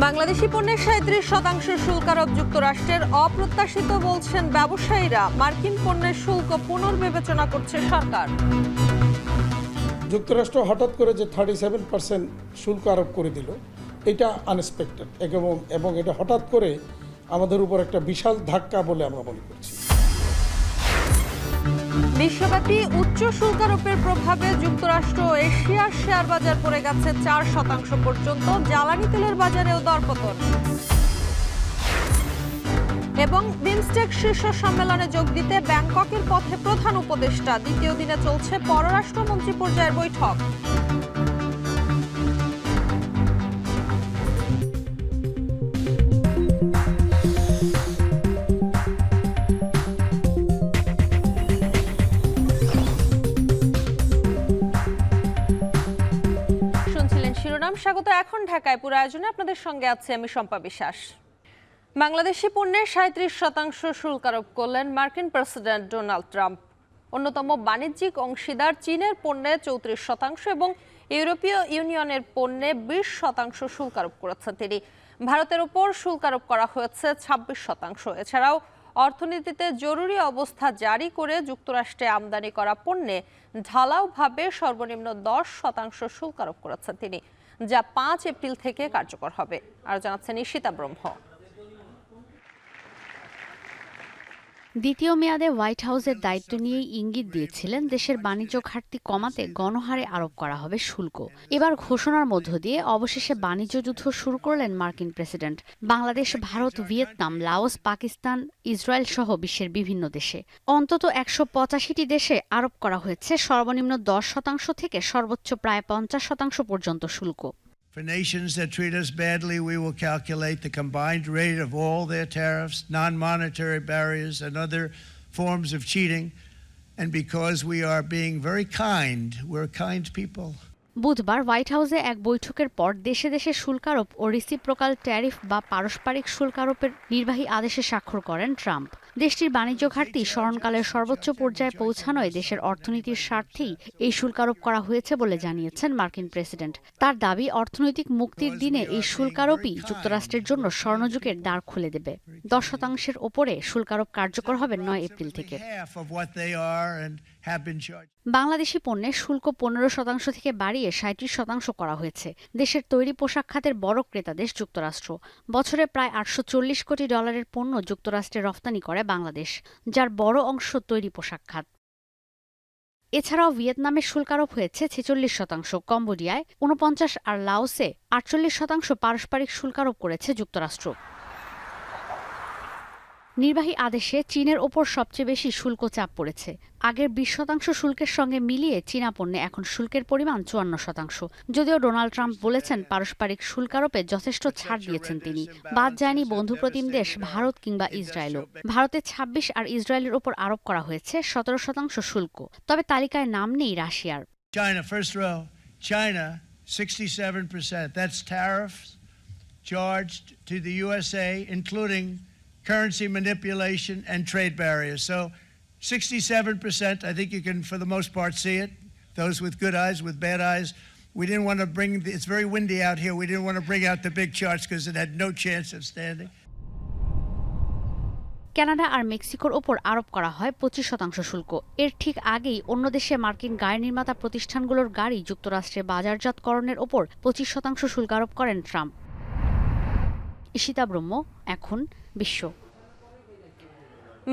বাংলাদেশি পণ্যের ৩৭% শুল্ক আরোপ যুক্তরাষ্ট্রের অপ্রত্যাশিত বলছেন ব্যবসায়ীরা। মার্কিন পণ্যের শুল্ক পুনর্বিবেচনা করছে সরকার। যুক্তরাষ্ট্র হঠাৎ করে যে 37% শুল্ক আরোপ করে দিল, এটা আনএক্সপেক্টেড এবং এটা হঠাৎ করে আমাদের উপর একটা বিশাল ধাক্কা বলে আমরা মনে করছি। বিশ্বব্যাপী উচ্চ শুল্ক আরোপের প্রভাবে যুক্তরাষ্ট্র ও এশিয়ার শেয়ার বাজার পড়ে গেছে 4% পর্যন্ত। জ্বালানি তেলের বাজারেও দরপতন। এবং বিমস্টেক শীর্ষ সম্মেলনে যোগ দিতে ব্যাংককের পথে প্রধান উপদেষ্টা। দ্বিতীয় দিনে চলছে পররাষ্ট্রমন্ত্রী পর্যায়ের বৈঠক। স্বাগত। এখন ঢাকায় পুরো আয়োজনে আপনাদের সঙ্গে আছে আমি শম্পা বিশ্বাস। বাংলাদেশি পণ্যের 37% শুল্ক আরোপ করলেন মার্কিন প্রেসিডেন্ট ডোনাল্ড ট্রাম্প। অন্যতম বাণিজ্যিক অংশীদার চীনের পণ্যে 34% এবং ইউরোপীয় ইউনিয়নের পণ্যে 20% শুল্ক আরোপ করেছেন তিনি। ভারতের ওপর শুল্ক আরোপ করা হয়েছে 26%। এছাড়াও অর্থনীতিতে জরুরি অবস্থা জারি করে যুক্তরাষ্ট্রে আমদানি করা পণ্যে ঢালাওভাবে সর্বনিম্ন 10% শুল্ক আরোপ করেছেন তিনি, যা 5 এপ্রিল থেকে কার্যকর হবে। আর জানাচ্ছেন ঈশিতা ব্রহ্ম। দ্বিতীয় মেয়াদে হোয়াইট হাউসের দায়িত্ব নিয়েই ইঙ্গিত দিয়েছিলেন দেশের বাণিজ্য ঘাটতি কমাতে গণহারে আরোপ করা হবে শুল্ক। এবার ঘোষণার মধ্য দিয়ে অবশেষে বাণিজ্য যুদ্ধ শুরু করলেন মার্কিন president. Bangladesh, Bharat, Vietnam, Laos, Pakistan, Israel সহ বিশ্বের বিভিন্ন দেশে অন্তত 185টি দেশে আরোপ করা হয়েছে সর্বনিম্ন 10% থেকে সর্বোচ্চ প্রায় 50% পর্যন্ত শুল্ক। For nations that treat us badly, we will calculate the combined rate of all their tariffs, non-monetary barriers, and other forms of cheating. And because we are being very kind, we're kind people. বুধবার white হাউসে এক বৈঠকের পর দেশে দেশে শুল্ক আরোপ ও reciprocal tariff বা পারস্পরিক শুল্ক আরোপের নির্বাহী আদেশে স্বাক্ষর করেন ট্রাম্প। দেশটির বাণিজ্য ঘাটতি স্মরণকালের সর্বোচ্চ পর্যায়ে পৌঁছানোয় দেশের অর্থনীতির স্বার্থেই এই শুল্ক আরোপ করা হয়েছে বলে জানিয়েছেন মার্কিন প্রেসিডেন্ট। তার দাবি, অর্থনৈতিক মুক্তির দিনে এই শুল্ক আরোপই যুক্তরাষ্ট্রের জন্য স্বর্ণযুগের দ্বার খুলে দেবে। 10% ওপরে শুল্ক আরোপ কার্যকর হবে 9 এপ্রিল থেকে। বাংলাদেশি পণ্যের শুল্ক 15% থেকে বাড়িয়ে 37% করা হয়েছে। দেশের তৈরি পোশাক খাতের বড় ক্রেতা দেশ যুক্তরাষ্ট্র। বছরে প্রায় $840 কোটি পণ্য যুক্তরাষ্ট্রে রফতানি করে বাংলাদেশ, যার বড় অংশ তৈরি পোশাক খাত। এছাড়াও ভিয়েতনামে শুল্ক আরোপ হয়েছে 46%, কম্বোডিয়ায় 49% আর লাওসে 48% পারস্পরিক শুল্ক আরোপ করেছে যুক্তরাষ্ট্র। নির্বাহী আদেশে চীনের ওপর সবচেয়ে বেশি শুল্ক চাপ পড়েছে। আগের 20% শুল্কের সঙ্গে মিলিয়ে চীনা পণ্যে এখন শুল্কের পরিমাণ 54%। যদিও ডোনাল্ড ট্রাম্প বলেছেন পারস্পরিক শুল্ক আরোপে যথেষ্ট ছাড় দিয়েছেন তিনি। বাদ যায়নি বন্ধুপ্রতিম দেশ ভারত কিংবা ইসরায়েলও। ভারতে 26 আর ইসরায়েলের ওপর আরোপ করা হয়েছে 17% শুল্ক। তবে তালিকায় নাম নেই রাশিয়ার। China, first row. China, 67%. That's tariffs charged to the USA, including currency manipulation and trade barriers. So 67%, I think you can, for the most part, see it. Those with good eyes, with bad eyes. We didn't want to bring, it's very windy out here, we didn't want to bring out the big charts because it had no chance of standing. Canada আর মেক্সিকোর ওপর আরোপ করা হয় 25% শুল্ক। এর ঠিক আগেই অন্য দেশে মার্কিন গাড়ি নির্মাতা প্রতিষ্ঠানগুলোর গাড়ি যুক্তরাষ্ট্রে বাজারজাতকরণের ওপর 25% শুল্ক আরোপ করেন ট্রাম্প। ঈশিতা ব্রহ্ম, এখন বিশ্ব।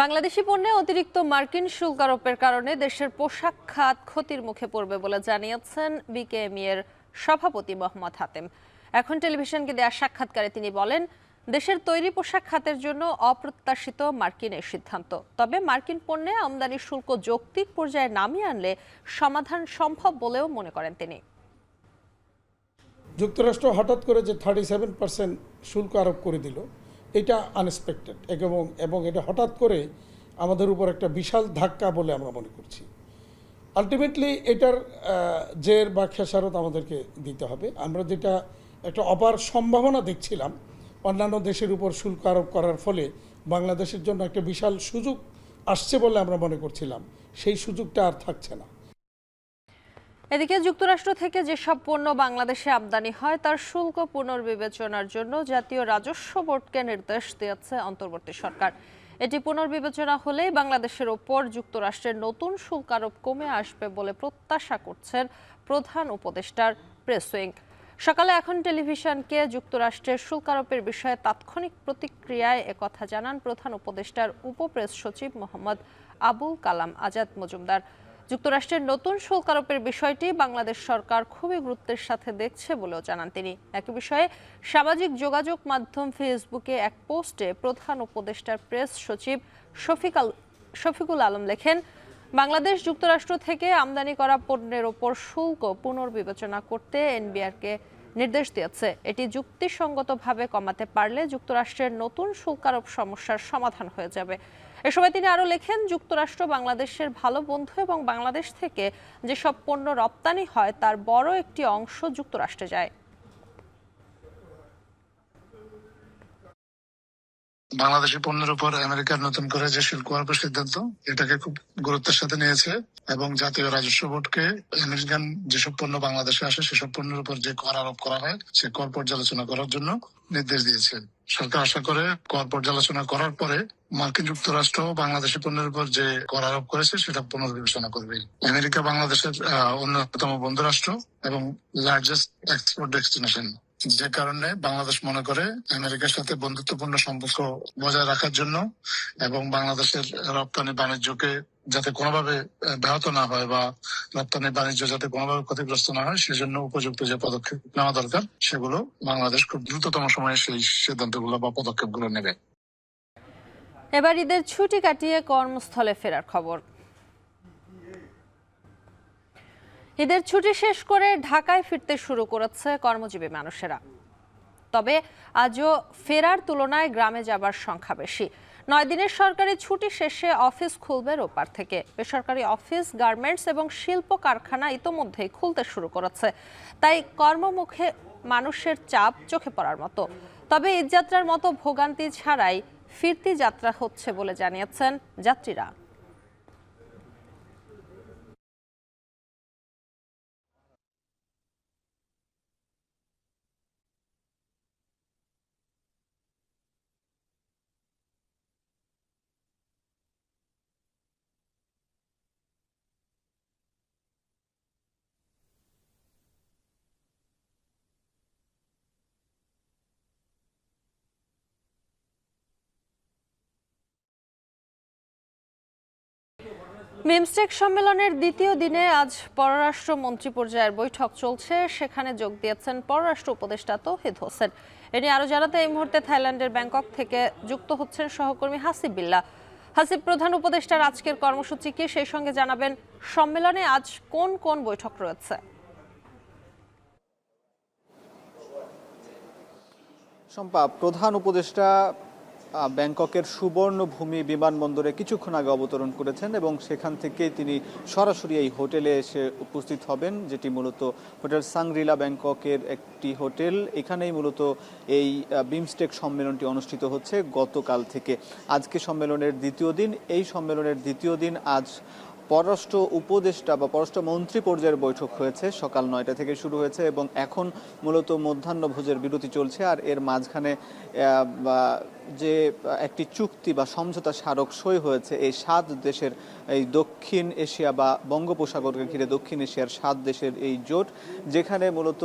বাংলাদেশি পণ্যে অতিরিক্ত মার্কিন শুল্ক আরোপের কারণে দেশের পোশাক খাত ক্ষতির মুখে পড়বে বলে জানিয়েছেন বিকেএমই এর সভাপতি মোহাম্মদ হাতেম। এখন টেলিভিশনকে দেওয়া সাক্ষাৎকারে তিনি বলেন, দেশের তৈরি পোশাক খাতের জন্য অপ্রত্যাশিত মার্কিনের সিদ্ধান্ত। তবে মার্কিন পণ্যে আমদানি শুল্ক যৌক্তিক পর্যায়ে নামিয়ে আনলে সমাধান সম্ভব বলেও মনে করেন তিনি। যুক্তরাষ্ট্র হঠাৎ করে যে 37% শুল্ক আরোপ করে দিল, এটা আনএক্সপেক্টেড এবং এটা হঠাৎ করে আমাদের উপর একটা বিশাল ধাক্কা বলে আমরা মনে করছি। আলটিমেটলি এটার জের বা খেসারত আমাদেরকে দিতে হবে। আমরা যেটা একটা অপার সম্ভাবনা দেখছিলাম অন্যান্য দেশের উপর শুল্ক আরোপ করার ফলে বাংলাদেশের জন্য একটা বিশাল সুযোগ আসছে বলে আমরা মনে করছিলাম, সেই সুযোগটা আর থাকছে না। এদিকে যুক্তরাষ্ট্র থেকে যেসব পণ্য বাংলাদেশে আমদানি হয় তার শুল্ক পুনর্বিবেচনার জন্য জাতীয় রাজস্ব বোর্ডকে নির্দেশ দিয়েছে অন্তর্বর্তী সরকার। এটি পুনর্বিবেচনা হলেই বাংলাদেশের ওপর যুক্তরাষ্ট্রের নতুন শুল্ক আরোপ কমে আসবে বলে প্রত্যাশা করছেন প্রধান উপদেষ্টার প্রেস উইং। সকালে এখন টেলিভিশনকে যুক্তরাষ্ট্রের শুল্ক আরোপের বিষয়ে তাৎক্ষণিক প্রতিক্রিয়ায় একথা জানান প্রধান উপদেষ্টার উপপ্রেস সচিব মোহাম্মদ আবুল কালাম আজাদ মজুমদার। যুক্তরাষ্ট্রের নতুন শুল্ক আরোপের বিষয়টি বাংলাদেশ সরকার খুবই গুরুত্বের সাথে দেখছে বলেও জানান তিনি। একই বিষয়ে সামাজিক যোগাযোগ মাধ্যম ফেসবুকে এক পোস্টে প্রধান উপদেষ্টার প্রেস সচিব শফিকুল আলম লেখেন, বাংলাদেশ যুক্তরাষ্ট্র থেকে আমদানি করা পণ্যের ওপর শুল্ক পুনর্বিবেচনা করতে এনবিআরকে নির্দেশ দিয়েছে। এটি যুক্তিসঙ্গতভাবে কমাতে পারলে যুক্তরাষ্ট্রের নতুন শুল্ক আরোপ সমস্যার সমাধান হয়ে যাবে। এ সময় তিনি আরও লেখেন, যুক্তরাষ্ট্র বাংলাদেশের ভালো বন্ধু এবং বাংলাদেশ থেকে যেসব পণ্য রপ্তানি হয় তার বড় একটি অংশ যুক্তরাষ্ট্রে যায়। বাংলাদেশি পণ্যের উপর আমেরিকার নতুন করে যে শুল্ক আরোপের সিদ্ধান্ত, এটাকে খুব গুরুত্বের সাথে নিয়েছে এবং জাতীয় রাজস্ব বোর্ডকে আমেরিকান যেসব পণ্য বাংলাদেশে আসে সেসব পণ্যের উপর যে কর আরোপ করা হয় সে কর পর্যালোচনা করার জন্য নির্দেশ দিয়েছে। সরকার আশা করে কর পর্যালোচনা করার পরে মার্কিন যুক্তরাষ্ট্র বাংলাদেশি পণ্যের উপর যে কর আরোপ করেছে সেটা পুনর্বিবেচনা করবে। আমেরিকা বাংলাদেশের অন্যতম বন্ধুরাষ্ট্র এবং লার্জেস্ট এক্সপোর্ট ডেস্টিনেশন, যে কারণে বাংলাদেশ মনে করে আমেরিকার সাথে বন্ধুত্বপূর্ণ সম্পর্ক বজায় রাখার জন্য এবং বাংলাদেশের রপ্তানি বাণিজ্যকে যাতে কোনোভাবে ব্যাহত না হয় বা রপ্তানি বাণিজ্য যাতে কোনোভাবে ক্ষতিগ্রস্ত না হয় সেজন্য উপযুক্ত যে পদক্ষেপ নেওয়া দরকার সেগুলো বাংলাদেশ খুব দ্রুততম সময়ে সেই সিদ্ধান্তগুলো বা পদক্ষেপগুলো নেবে। এবার ঈদের ছুটি কাটিয়ে কর্মস্থলে ফেরার খবর। ঈদের ছুটি শেষ করে ঢাকায় ফিরতে শুরু করেছে কর্মজীবী মানুষেরা। তবে আজও ফেরার তুলনায় গ্রামে যাবার সংখ্যা বেশি। 9 দিনের সরকারি ছুটি শেষে অফিস খুলবে রোববার থেকে। বেসরকারি অফিস, গার্মেন্টস এবং শিল্প কারখানা ইতোমধ্যেই খুলতে শুরু করেছে। তাই কর্মমুখে মানুষের চাপ চোখে পড়ার মতো। তবে ঈদযাত্রার মতো ভোগান্তি ছাড়াই ফিরতি যাত্রা হচ্ছে বলে জানিয়েছেন যাত্রীরা। বিমস্টেক সম্মেলনের দ্বিতীয় দিনে আজ পররাষ্ট্র মন্ত্রী পর্যায়ের বৈঠক চলছে। সেখানে যোগ দিয়েছেন পররাষ্ট্র উপদেষ্টা তৌহিদ হোসেন। এ নিয়ে আরো জানাতে এই মুহূর্তে থাইল্যান্ডের ব্যাংকক থেকে যুক্ত হচ্ছেন সহকর্মী হাসিব বিল্লাহ। হাসিব, প্রধান উপদেষ্টার আজকের কর্মসূচি কি, সেই সঙ্গে জানাবেন সম্মেলনে আজ কোন কোন বৈঠক রয়েছে? শম্পা, প্রধান উপদেষ্টা ব্যাংককের সুবর্ণভূমি বিমানবন্দরে কিছুক্ষণ আগে অবতরণ করেছেন এবং সেখান থেকে তিনি সরাসরি এই হোটেলে এসে উপস্থিত হবেন, যেটি মূলত হোটেল সাংগ্রিলা ব্যাংককের একটি হোটেল। এখানেই মূলত এই বিমস্টেক সম্মেলনটি অনুষ্ঠিত হচ্ছে গতকাল থেকে। আজকে সম্মেলনের দ্বিতীয় দিন। এই সম্মেলনের দ্বিতীয় দিন আজ পররাষ্ট্র উপদেষ্টা বা পররাষ্ট্রমন্ত্রী পর্যায়ের বৈঠক হয়েছে। সকাল 9টা থেকে শুরু হয়েছে এবং এখন মূলত মধ্যাহ্নভোজের বিরতি চলছে। আর এর মাঝখানে যে একটি চুক্তি বা সমঝোতা স্মারক সই হয়েছে এই 7 দেশের, এই দক্ষিণ এশিয়া বা বঙ্গোপসাগরকে ঘিরে দক্ষিণ এশিয়ার 7 দেশের এই জোট, যেখানে মূলত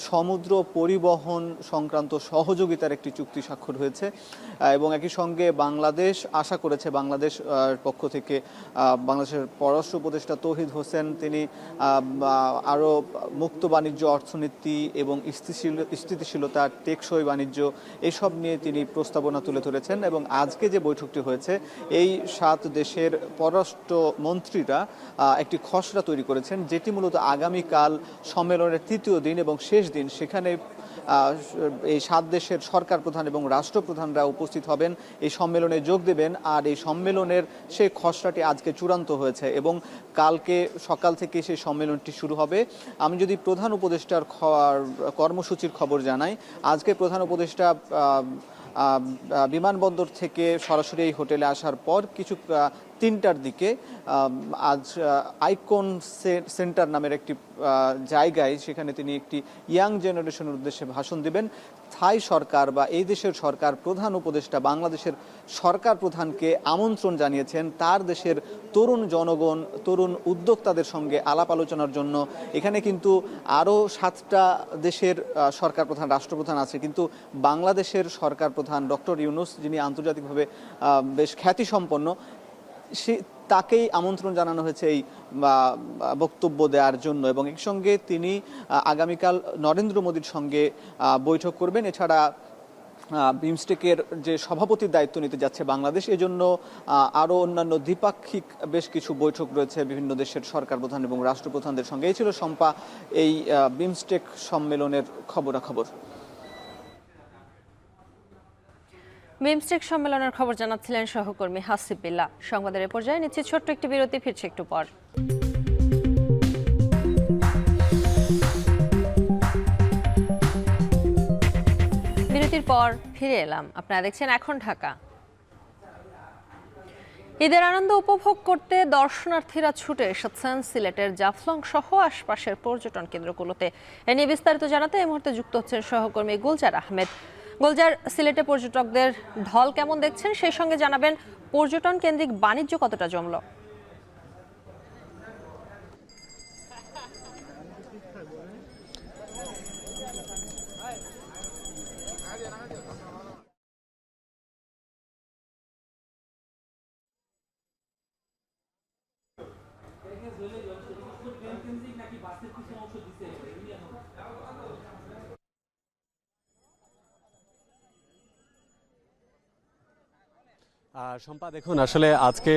সমুদ্র পরিবহন সংক্রান্ত সহযোগিতার একটি চুক্তি স্বাক্ষর হয়েছে। এবং একই সঙ্গে বাংলাদেশ আশা করেছে, বাংলাদেশ পক্ষ থেকে বাংলাদেশের পররাষ্ট্র উপদেষ্টা তৌহিদ হোসেন তিনি আরও মুক্ত বাণিজ্য অর্থনীতি এবং স্থিতিশীলতা, টেকসই বাণিজ্য এসব নিয়ে তিনি প্রস্তাবনা তুলে ধরেছেন। এবং আজকে যে বৈঠকটি হয়েছে এই 7 দেশের পররাষ্ট্র মন্ত্রীরা একটি খসড়া তৈরি করেছেন, যেটি মূলত আগামীকাল সম্মেলনের তৃতীয় দিন এবং শেষ দিন। সেখানে এই 7 দেশের সরকার প্রধান এবং রাষ্ট্রপ্রধানরা উপস্থিত হবেন, এই সম্মেলনে যোগ দেবেন। আর এই সম্মেলনের সেই খসড়াটি আজকে চূড়ান্ত হয়েছে এবং কালকে সকাল থেকে সেই সম্মেলনটি শুরু হবে। আমি যদি প্রধান উপদেষ্টার কর্মসূচির খবর জানাই, আজকে প্রধান উপদেষ্টা বিমানবন্দর থেকে সরাসরি এই হোটেলে আসার পর কিছু 3টার দিকে আজ আইকন সেন্টার নামের একটি জায়গায় সেখানে তিনি একটি ইয়াং জেনারেশনের উদ্দেশ্যে ভাষণ দেবেন। থাই সরকার বা এই দেশের সরকার প্রধান উপদেষ্টা বাংলাদেশের সরকার প্রধানকে আমন্ত্রণ জানিয়েছেন তার দেশের তরুণ জনগণ, তরুণ উদ্যোক্তাদের সঙ্গে আলাপ আলোচনার জন্য। এখানে কিন্তু আরও 7টা দেশের সরকার প্রধান, রাষ্ট্রপ্রধান আছে, কিন্তু বাংলাদেশের সরকার প্রধান ডক্টর ইউনূস, যিনি আন্তর্জাতিকভাবে বেশ খ্যাতিসম্পন্ন, তাকেই আমন্ত্রণ জানানো হয়েছে এই বক্তব্য দেওয়ার জন্য। এবং এর সঙ্গে তিনি আগামীকাল নরেন্দ্র মোদীর সঙ্গে বৈঠক করবেন। এছাড়া বিমস্টেকের যে সভাপতির দায়িত্ব নিতে যাচ্ছে বাংলাদেশ, এজন্য আরও অন্যান্য দ্বিপাক্ষিক বেশ কিছু বৈঠক রয়েছে বিভিন্ন দেশের সরকার প্রধান এবং রাষ্ট্রপ্রধানদের সঙ্গে। এই ছিল শম্পা এই বিমস্টেক সম্মেলনের খবরাখবর। বিমস্টেক সম্মেলনের খবর জানাচ্ছিলেন সহকর্মী হাসিব বিল্লাহ। সংবাদের এ পর্যায়ে নিচ্ছে ছোট্ট একটি বিরতি, ফিরছে একটু পর। বিরতির পর ফিরে এলাম, আপনারা দেখছেন এখন ঢাকা। ঈদের আনন্দ উপভোগ করতে দর্শনার্থীরা ছুটে এসেছেন সিলেটের জাফলং সহ আশপাশের পর্যটন কেন্দ্রগুলোতে। এ নিয়ে বিস্তারিত জানাতে এই মুহূর্তে যুক্ত হচ্ছেন সহকর্মী গুলজার আহমেদ। গুলজার, সিলেটে পর্যটকদের ঢল কেমন দেখছেন, সেই সঙ্গে জানাবেন পর্যটন কেন্দ্রিক বাণিজ্য কতটা জমল? শম্পা, দেখুন আসলে আজকে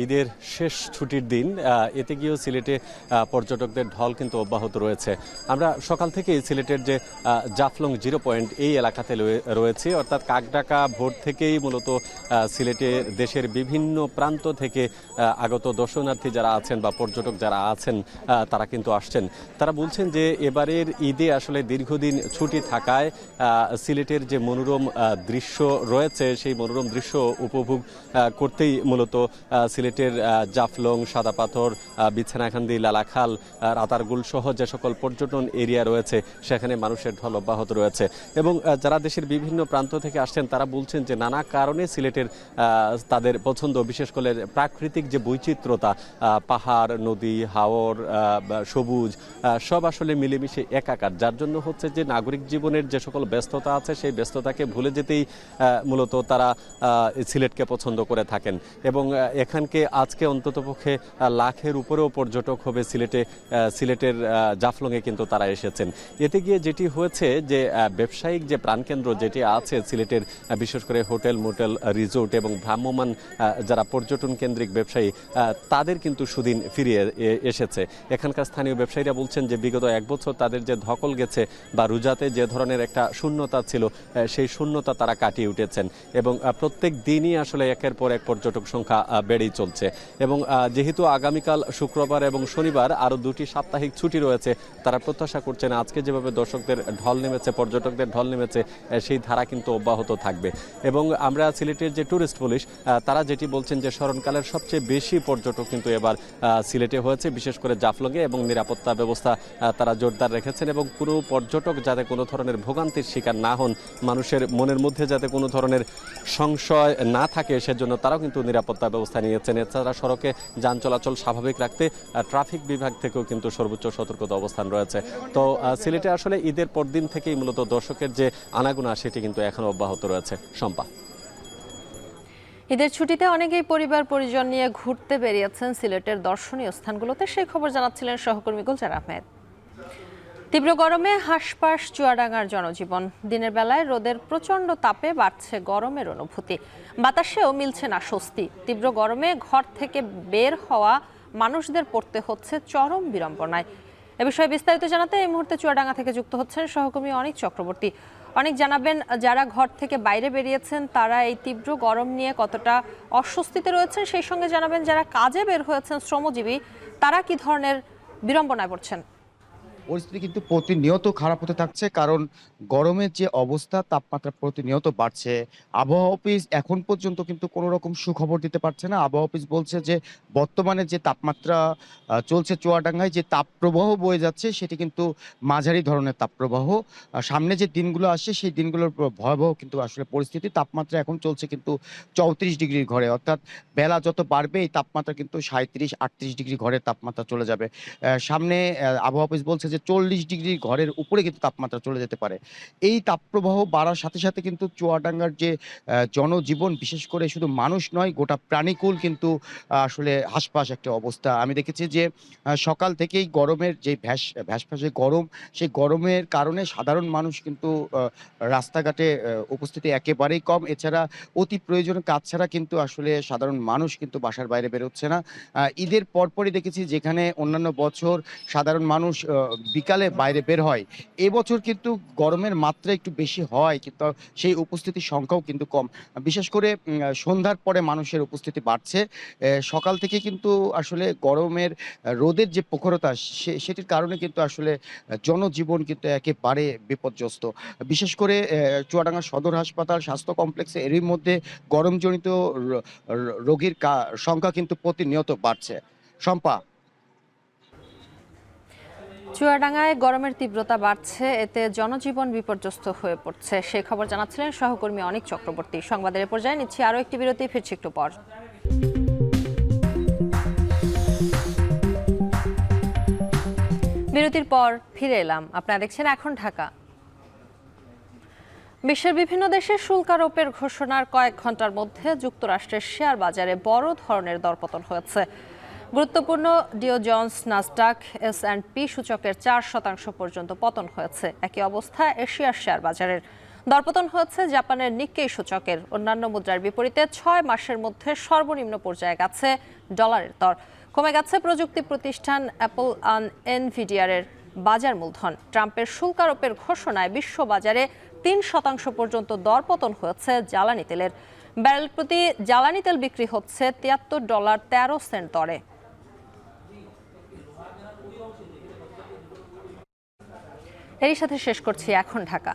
ঈদের শেষ ছুটির দিন, এতে গিয়েও সিলেটে পর্যটকদের ঢল কিন্তু অব্যাহত রয়েছে। আমরা সকাল থেকেই সিলেটের যে জাফলং 0 পয়েন্ট এই এলাকাতে রয়েছে, অর্থাৎ কাকডাকা ভোর থেকেই মূলত সিলেটে দেশের বিভিন্ন প্রান্ত থেকে আগত দর্শনার্থী যারা আছেন বা পর্যটক যারা আছেন তারা কিন্তু আসছেন। তারা বলছেন যে এবারের ঈদে আসলে দীর্ঘদিন ছুটি থাকায় সিলেটের যে মনোরম দৃশ্য রয়েছে সেই মনোরম দৃশ্য উপভোগ করতেই মূলত সিলেটের জাফলং, সাদা পাথর, বিছানাকান্দি, লালাখাল, রাতারগুল সহ যে সকল পর্যটন এরিয়া রয়েছে সেখানে মানুষের ঢল অব্যাহত রয়েছে। এবং যারা দেশের বিভিন্ন প্রান্ত থেকে আসছেন তারা বলছেন যে নানা কারণে সিলেটের তাদের পছন্দ, বিশেষ করে প্রাকৃতিক যে বৈচিত্র্যতা, পাহাড়, নদী, হাওর, সবুজ সব আসলে মিলেমিশে একাকার, যার জন্য হচ্ছে যে নাগরিক জীবনের যে সকল ব্যস্ততা আছে সেই ব্যস্ততাকে ভুলে যেতেই মূলত তারা সিলেটকে পছন্দ করে থাকেন। এবং এখানকে আজকে অন্ততপক্ষে লাখের উপরেও পর্যটক হবে সিলেটের জাফলংয়ে কিন্তু তারা এসেছেন। এতে গিয়ে যেটি হয়েছে যে ব্যবসায়িক যে প্রাণকেন্দ্র যেটি আছে সিলেটের, বিশেষ করে হোটেল, মোটেল, রিসোর্ট এবং ভ্রাম্যমান যারা পর্যটন কেন্দ্রিক ব্যবসায়ী, তাদের কিন্তু সুদিন ফিরিয়ে এসেছে। এখানকার স্থানীয় ব্যবসায়ীরা বলছেন যে বিগত 1 বছর তাদের যে ধকল গেছে বা রোজাতে যে ধরনের একটা শূন্যতা ছিল সেই শূন্যতা তারা কাটিয়ে উঠেছেন। এবং প্রত্যেক দিনই আসলে একের পর এক পর্যটক সংখ্যা বেড়েই চলছে। এবং যেহেতু আগামীকাল শুক্রবার এবং শনিবার আরও 2টি সাপ্তাহিক ছুটি রয়েছে, তারা প্রত্যাশা করছেন আজকে যেভাবে দর্শকদের ঢল নেমেছে, পর্যটকদের ঢল নেমেছে, সেই ধারা কিন্তু অব্যাহত থাকবে। এবং আমরা সিলেটের যে ট্যুরিস্ট পুলিশ তারা যেটি বলছেন যে স্মরণকালের সবচেয়ে বেশি পর্যটক কিন্তু এবার সিলেটে হয়েছে, বিশেষ করে জাফলংয়ে, এবং নিরাপত্তা ব্যবস্থা তারা জোরদার রেখেছেন। এবং কোনো পর্যটক যাতে কোনো ধরনের ভোগান্তির শিকার না হন, মানুষের মনের মধ্যে যাতে কোনো ধরনের সংশয় না থাকে সেজন্য তারাও কিন্তু নিরাপত্তা ব্যবস্থা নিয়েছেন। এছাড়া সড়কে যান চলাচল স্বাভাবিক রাখতে ট্রাফিক বিভাগ থেকেও কিন্তু সর্বোচ্চ সতর্কতা অবস্থান রয়েছে। তো সিলেটে আসলে ঈদের পরদিন থেকেই মূলত দর্শকের যে আনাগোনা সেটি কিন্তু এখন অব্যাহত রয়েছে। শম্পা, ঈদের ছুটিতে অনেকেই পরিবার পরিজন নিয়ে ঘুরতে বেরিয়েছেন সিলেটের দর্শনীয় স্থানগুলোতে, সেই খবর জানাচ্ছিলেন সহকর্মী গুলজার আহমেদ। তীব্র গরমে হাঁসপাস চুয়াডাঙ্গার জনজীবন। দিনের বেলায় রোদের প্রচণ্ড তাপে বাড়ছে গরমের অনুভূতি, বাতাসেও মিলছে না স্বস্তি। তীব্র গরমে ঘর থেকে বের হওয়া মানুষদের পড়তে হচ্ছে চরম বিড়ম্বনায়। এ বিষয়ে বিস্তারিত জানাতে এই মুহূর্তে চুয়াডাঙ্গা থেকে যুক্ত হচ্ছেন সহকর্মী অনিক চক্রবর্তী। অনেক জানাবেন, যারা ঘর থেকে বাইরে বেরিয়েছেন তারা এই তীব্র গরম নিয়ে কতটা অস্বস্তিতে রয়েছেন, সেই সঙ্গে জানাবেন যারা কাজে বের হয়েছেন শ্রমজীবী তারা কি ধরনের বিড়ম্বনায় পড়ছেন। পরিস্থিতি কিন্তু প্রতিনিয়ত খারাপ হতে থাকছে, কারণ গরমের যে অবস্থা, তাপমাত্রা প্রতিনিয়ত বাড়ছে। আবহাওয়া অফিস এখন পর্যন্ত কিন্তু কোনো রকম সুখবর দিতে পারছে না। আবহাওয়া অফিস বলছে যে বর্তমানে যে তাপমাত্রা চলছে চুয়াডাঙ্গায়, যে তাপপ্রবাহ বয়ে যাচ্ছে সেটি কিন্তু মাঝারি ধরনের তাপপ্রবাহ। সামনে যে দিনগুলো আসছে সেই দিনগুলোর ভয়াবহ কিন্তু আসলে পরিস্থিতি। তাপমাত্রা এখন চলছে কিন্তু 34 ডিগ্রির ঘরে, অর্থাৎ বেলা যত বাড়বে এই তাপমাত্রা কিন্তু 37-38 ডিগ্রি ঘরের তাপমাত্রা চলে যাবে। সামনে আবহাওয়া অফিস বলছে যে 40 ডিগ্রি ঘরের উপরে কিন্তু তাপমাত্রা চলে যেতে পারে। এই তাপপ্রবাহ বাড়ার সাথে সাথে কিন্তু চুয়াডাঙ্গার যে জনজীবন, বিশেষ করে শুধু মানুষ নয়, গোটা প্রাণীকুল কিন্তু আসলে হাসপাস একটা অবস্থা। আমি দেখেছি যে সকাল থেকেই গরমের যে ভ্যাসভ্যাসে গরম, সেই গরমের কারণে সাধারণ মানুষ কিন্তু রাস্তাঘাটে উপস্থিতি একেবারেই কম। এছাড়া অতি প্রয়োজনীয় কাজ ছাড়া কিন্তু আসলে সাধারণ মানুষ কিন্তু বাসার বাইরে বেরোচ্ছে না। ঈদের পরপরই দেখেছি যেখানে অন্যান্য বছর সাধারণ মানুষ বিকালে বাইরে বের হয়, এবছর কিন্তু গরমের মাত্রা একটু বেশি হয়, কিন্তু সেই উপস্থিতির সংখ্যাও কিন্তু কম। বিশেষ করে সন্ধ্যার পরে মানুষের উপস্থিতি বাড়ছে। সকাল থেকে কিন্তু আসলে গরমের রোদের যে প্রখরতা সেটির কারণে কিন্তু আসলে জনজীবন কিন্তু একেবারে বিপর্যস্ত। বিশেষ করে চুয়াডাঙ্গা সদর হাসপাতাল স্বাস্থ্য কমপ্লেক্সে এরই মধ্যে গরমজনিত রোগীর সংখ্যা কিন্তু প্রতিনিয়ত বাড়ছে। শম্পা, চুয়াডাঙ্গায় গরমের তীব্রতা বাড়ছে, এতে জনজীবন বিপর্যস্ত হয়ে পড়ছে। সেই খবর জানাচ্ছিলেন সহকর্মী অনিক চক্রবর্তী। সংবাদের পর্যায়ে নিচ্ছি আরও একটি বিরতি, ফিরছি একটু পর। বিরতির পর ফিরে এলাম, আপনারা দেখছেন এখন ঢাকা। বিশ্বের বিভিন্ন দেশে শুল্ক আরোপের ঘোষণার কয়েক ঘন্টার মধ্যে যুক্তরাষ্ট্রের শেয়ার বাজারে বড় ধরনের দরপতন হয়েছে। গুরুত্বপূর্ণ ডিও জন্স, নাসডাক, S&P সূচকের 4% পর্যন্ত পতন হয়েছে। একই অবস্থা এশিয়ার শেয়ার বাজারের। দরপতন হয়েছে জাপানের নিক্কেই সূচকের। অন্যান্য মুদ্রার বিপরীতে 6 মাসের মধ্যে সর্বনিম্ন পর্যায়ে গেছে ডলারের দর। কমে গেছে প্রযুক্তি প্রতিষ্ঠান অ্যাপল আর এনভিডিয়ার বাজার মূলধন। ট্রাম্পের শুল্ক আরোপের ঘোষণায় বিশ্ববাজারে 3% পর্যন্ত দরপতন হয়েছে জ্বালানি তেলের। ব্যারেল প্রতি জ্বালানি তেল বিক্রি হচ্ছে $73.13 দরে। এরই সাথে শেষ করছি এখন ঢাকা।